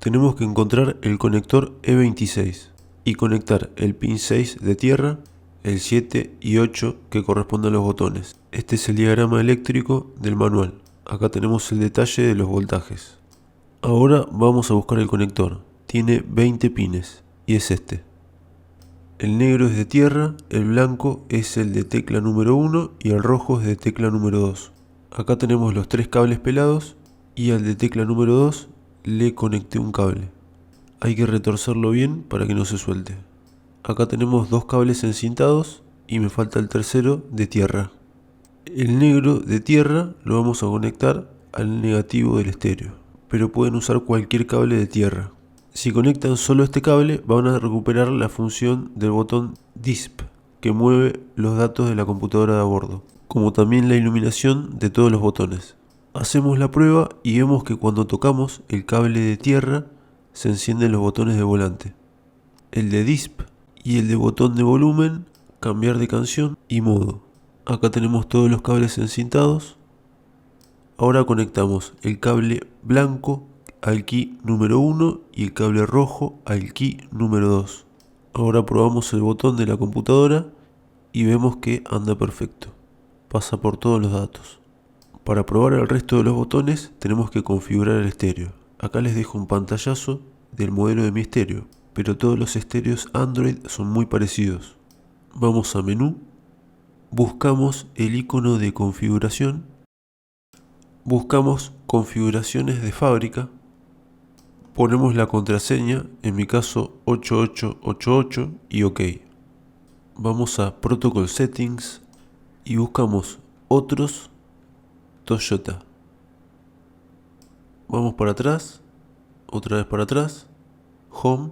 Tenemos que encontrar el conector E26 y conectar el pin 6 de tierra, el 7 y 8 que corresponden a los botones. Este es el diagrama eléctrico del manual. Acá tenemos el detalle de los voltajes. Ahora vamos a buscar el conector. Tiene 20 pines y es este. El negro es de tierra, el blanco es el de tecla número 1 y el rojo es de tecla número 2. Acá tenemos los 3 cables pelados y al de tecla número 2 le conecté un cable. Hay que retorcerlo bien para que no se suelte. Acá tenemos 2 cables encintados y me falta el tercero de tierra. El negro de tierra lo vamos a conectar al negativo del estéreo, pero pueden usar cualquier cable de tierra. Si conectan solo este cable van a recuperar la función del botón DISP que mueve los datos de la computadora de a bordo, como también la iluminación de todos los botones. Hacemos la prueba y vemos que cuando tocamos el cable de tierra se encienden los botones de volante, el de DISP y el de botón de volumen, cambiar de canción y modo. Acá tenemos todos los cables encintados. Ahora conectamos el cable blanco al key número 1 y el cable rojo al key número 2. Ahora probamos el botón de la computadora y vemos que anda perfecto. Pasa por todos los datos. Para probar el resto de los botones tenemos que configurar el estéreo. Acá les dejo un pantallazo del modelo de mi estéreo, pero todos los estéreos Android son muy parecidos. Vamos a menú, buscamos el icono de configuración, buscamos configuraciones de fábrica, ponemos la contraseña, en mi caso 8888 y OK. Vamos a Protocol Settings y buscamos otros Toyota. Vamos para atrás, otra vez para atrás, Home,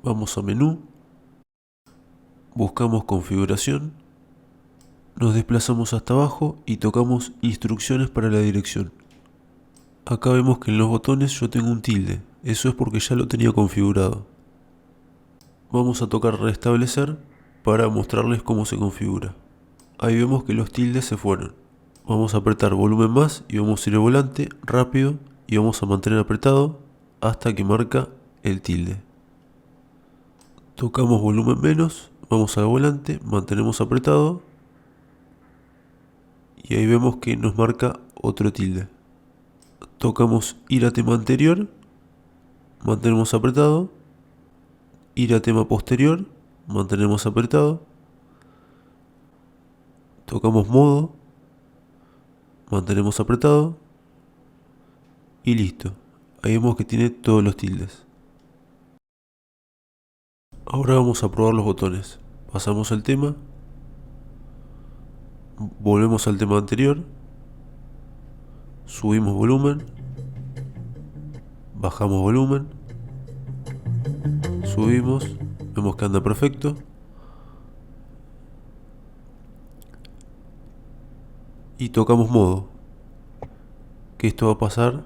vamos a menú, buscamos configuración, nos desplazamos hasta abajo y tocamos instrucciones para la dirección. Acá vemos que en los botones yo tengo un tilde, eso es porque ya lo tenía configurado. Vamos a tocar restablecer para mostrarles cómo se configura. Ahí vemos que los tildes se fueron. Vamos a apretar volumen más y vamos a ir al volante rápido y vamos a mantener apretado hasta que marca el tilde. Tocamos volumen menos, vamos al volante, mantenemos apretado y ahí vemos que nos marca otro tilde. Tocamos ir a tema anterior, mantenemos apretado, ir a tema posterior, mantenemos apretado, tocamos modo, mantenemos apretado y listo. Ahí vemos que tiene todos los tildes. Ahora vamos a probar los botones. Pasamos al tema, volvemos al tema anterior, subimos volumen, bajamos volumen, subimos, vemos que anda perfecto. Y tocamos modo, que esto va a pasar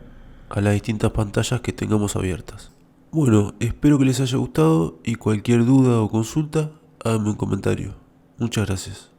a las distintas pantallas que tengamos abiertas. Bueno, espero que les haya gustado y cualquier duda o consulta, háganme un comentario. Muchas gracias.